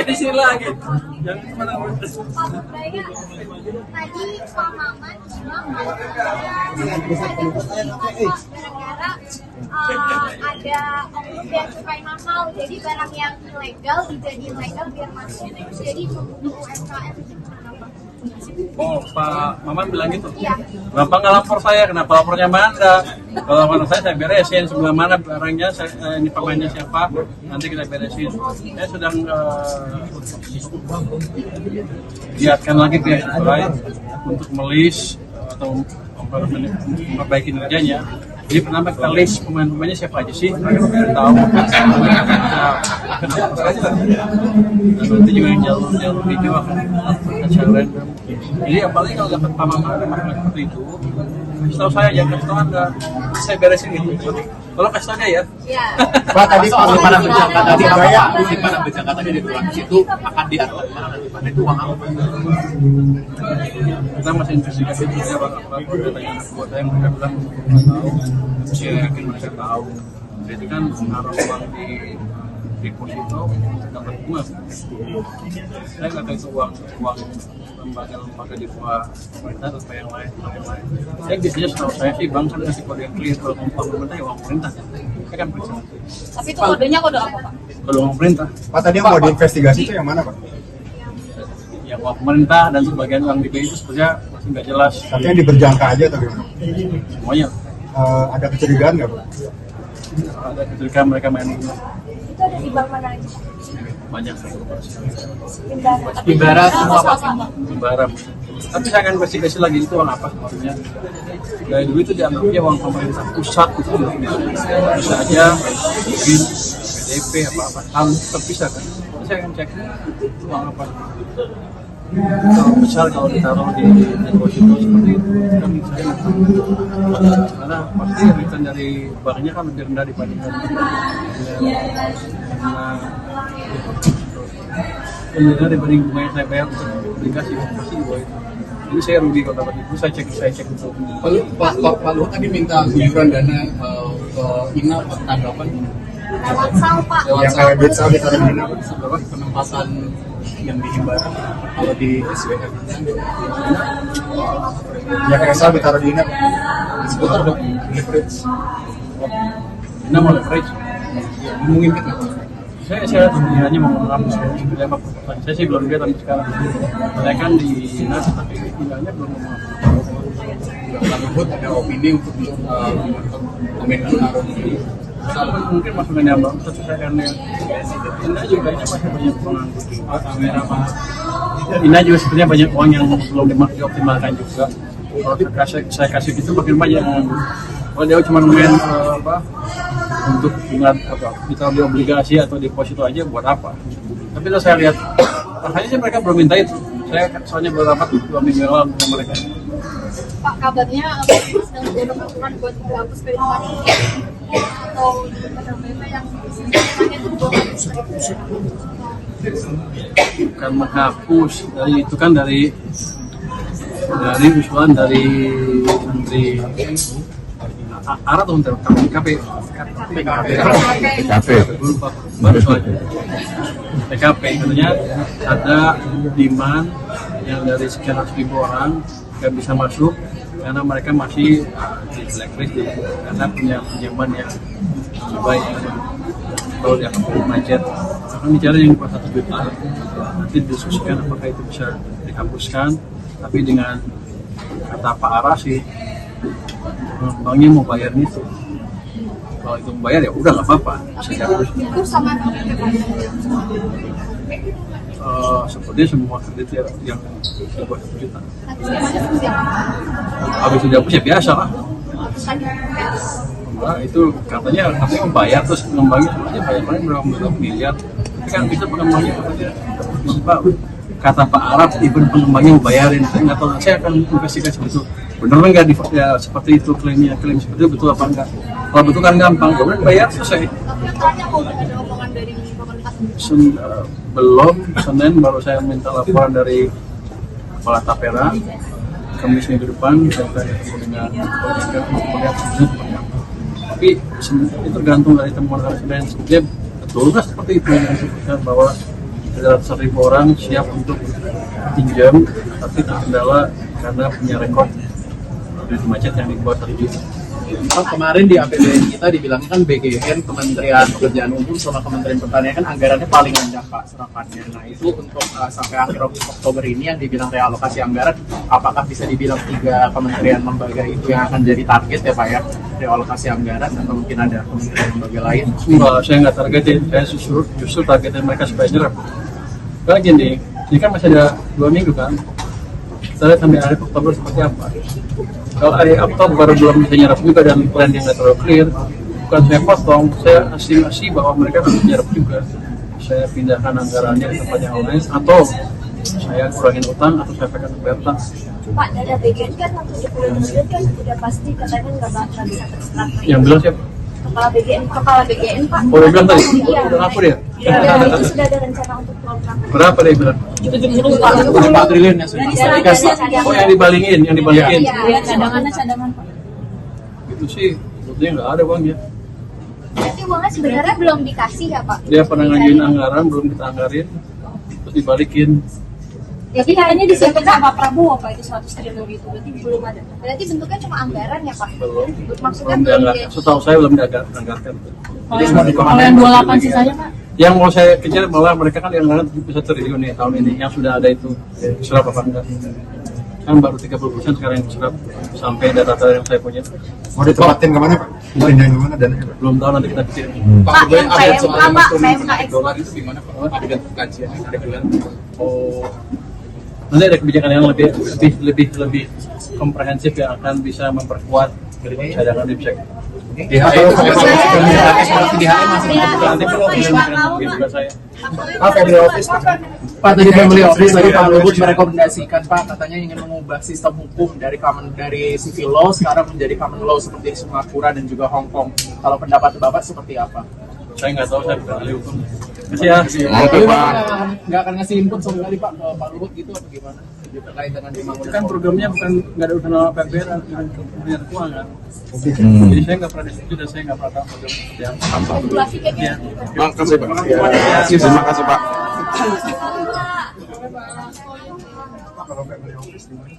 di sini lagi. Yang mana? Tadi Pak Maman bilang kalau ada gara-gara ada oknum yang cukai mahal, jadi barang yang ilegal dijadiin legal biar masuk, jadi membunuh UMKM. Oh, Pak Maman bilang gitu? Iya. Kenapa nggak lapor saya? Kenapa lapornya Manda? Kalau lapor saya beresin sebelah mana barangnya, ini pemainnya siapa, nanti kita beresin. Saya sedang giatkan lagi pihak cukai untuk melis atau memperbaiki kerjanya. Jadi pertama kita list pemain-pemainnya siapa aja sih, mereka biar tahu. Dan nanti juga yang jalur video akan secara random. Jadi apalagi kalau dapat pamaman seperti itu, kasih tahu saya, jangan kasih tahu Anda, saya beresin gitu. Kalau kasih tahu ya. Iya. Pak, tadi simpanan berjangka tadi apa ya? Simpanan berjangka tadi di ruang situ akan diatur mana nanti Pak? Itu uang apa? Kita masih investigasi apa datanya anak buah saya, mereka bilang nggak tahu, saya yakin mereka tahu. Jadi kan menaruh uang di pos itu dapat bunga. Saya nggak tahu itu uang lembaga di bawah pemerintah atau yang lain. Saya biasanya setahu saya sih bank kan kasih kode yang clear, kalau uang pemerintah ya uang pemerintah. Saya kan periksa. Tapi itu kodenya kode apa Pak? Kode uang pemerintah. Pak, tadi yang mau diinvestigasi itu yang mana Pak? Yang uang pemerintah dan sebagian uang di BI itu sebenarnya masih nggak jelas. Artinya diberjangka aja atau gimana? Semuanya. Ada kecurigaan nggak Pak? Ada ketika mereka main Itu ada di bank mana aja? banyak. Ibarat semua Pak. Ibarat. Tapi saya akan investigasi lagi itu uang apa sebetulnya. Dari dulu itu dianggapnya uang pemerintah pusat itu bisa aja mungkin PDP apa hal terpisah kan. Saya akan cek itu uang apa. Kalau besar kalau ditaruh di deposito seperti itu kan saya nggak tahu. Karena pasti return dari banknya kan lebih rendah dibandingkan kemudian dibanding bunga yang saya bayar untuk obligasi pasti di bawah itu. Jadi saya rugi kalau dapat itu, saya cek itu. Lalu Pak Luhut tadi minta guyuran dana ke INA tanggapan Lewat sal Pak. Yang kayak duit sawit atau gimana Pak? berapa penempatan yang di Himbara kalau di SWF Yang kayak sawit taruh di Inap. di seputar dong leverage Ini mau leverage. mungkin kan Saya hanya mau ngomong apa pertanyaan. Saya sih belum lihat sampai sekarang. Saya kan di dinas tapi tinggalnya belum ngomong. Pak Luhut ada opini untuk komentar naruh Mungkin masukan yang bagus, tapi saya karena Ina juga ini masih banyak pengangkut kamera Pak. Ina juga sebenarnya banyak uang yang belum dioptimalkan juga. Kalau saya kasih gitu makin banyak. Kalau dia cuma main untuk ingat kita di obligasi atau deposito aja buat apa? Tapi kalau saya lihat, rasanya sih mereka belum minta itu. Saya soalnya berrapat 2 minggu yang lalu dengan mereka. Pak, kabarnya sedang digodok aturan buat dihapus ke depan atau mereka yang sebenarnya itu Bukan menghapus dari itu kan dari usulan dari Menteri Arah atau Menteri PKP baru soalnya PKP katanya ada demand yang dari sekian ratus ribu orang nggak bisa masuk karena mereka masih di blacklist karena punya pinjaman yang lebih baik kalau dia macet akan bicara yang di bawah 1 juta nanti didiskusikan apakah itu bisa dihapuskan tapi dengan kata Pak Ara sih banknya mau bayar itu kalau itu bayar ya udah nggak apa-apa bisa dihapus. Itu sama Sepertinya semua kredit yang di bawah 1 juta nanti skemanya seperti apa? habis itu dihapus ya biasa lah. Tadi Nah, itu katanya membayar terus pengembangnya bayar berapa miliar tapi kan bisa pengembangnya Pak kata Pak Arab even pengembangnya mau bayarin saya nggak tahu saya akan investigasi itu benar nggak ya, seperti itu klaim seperti itu betul apa enggak kalau betul kan gampang ya udah bayar selesai. tapi katanya kalau udah ada omongan dari pemerintah Belum Senin baru saya minta laporan dari Kepala Tapera Kamis minggu depan saya akan ketemu dengan melihat seperti apa. Tapi itu tergantung dari temuan residen. Dia betul nggak seperti itu yang disebutkan bahwa ada ratusan ribu orang siap untuk pinjam, tapi terkendala karena punya rekor di macet yang dibuat tadi. Pak, kemarin di APBN kita dibilangnya kan BGN, Kementerian Pekerjaan Umum sama Kementerian Pertanian kan anggarannya paling rendah Pak serapannya. Nah itu untuk sampai akhir Oktober ini yang dibilang realokasi anggaran, apakah bisa dibilang 3 kementerian lembaga itu yang akan jadi target ya Pak ya, realokasi anggaran, atau mungkin ada kementerian lembaga lain? Enggak, saya nggak targetin, saya justru targetin mereka supaya nyerap. Karena gini, ini kan masih ada 2 minggu kan, kita lihat sampai akhir Oktober seperti apa. Kalau akhir Oktober baru belum bisa nyerap juga dan plan yang nggak terlalu clear, bukan saya potong, saya estimasi bahwa mereka harus nyerap juga. Saya pindahkan anggarannya ke tempat yang lain, atau saya kurangin utang, atau saya pegang bayar utang. Pak, dari APBN kan waktu Jokowi tersebut kan udah pasti katanya nggak bisa terserap. Yang bilang siapa? Kepala BGN Pak. Oh, dia bilang tadi? Iya. Udah ngaku dia? Ya, itu sudah ada rencana untuk program. Berapa dia bilang? 4 triliun yang sudah dikasih. Oh, yang dibalingin. Iya. cadangan Pak. Itu sih, sebetulnya nggak ada uangnya. Berarti uangnya sebenarnya belum dikasih ya Pak? Dia pernah ngajuin anggaran, belum kita anggarin, terus dibalikin. Jadi kayaknya disiapin sama Prabowo Pak itu 100 triliun itu, berarti belum ada. Berarti bentuknya cuma anggaran ya Pak? Belum. Maksudnya Belum belum dianggarkan. Setahu saya belum dianggarkan. Kalau yang 28 sisanya Pak? Yang mau saya kejar malah mereka kan dianggarkan 1 triliun nih tahun ini, yang sudah ada itu serap apa enggak? Kan baru 30% sekarang yang serap sampai data yang saya punya. Mau ditempatin kemana Pak? Mau pindahin kemana dan Belum tahu, nanti kita pikir. Pak, yang PMK dolar itu gimana Pak? Ada kajian, ada bilang. Oh, nanti ada kebijakan yang lebih komprehensif yang akan bisa memperkuat cadangan di cek. DHE Nanti perlu juga saya. Pak, tadi Family Office tadi Pak Luhut merekomendasikan Pak, katanya ingin mengubah sistem hukum dari civil law sekarang menjadi common law seperti di Singapura dan juga Hong Kong. Kalau pendapat Bapak seperti apa? Saya nggak tahu, saya bukan ahli hukum. Kasih ya. Tapi Bapak nggak akan ngasih input sama sekali Pak ke Pak Luhut gitu atau gimana? Terkait dengan pembangunan. Kan programnya bukan nggak ada urusan sama PPR, dengan Kementerian Keuangan. Jadi saya nggak pernah diskusi dan saya nggak pernah tahu program seperti apa. regulasi kayak Ya. gitu. Terima kasih Pak. Terima kasih Pak. Pak. Kalau family office di mana?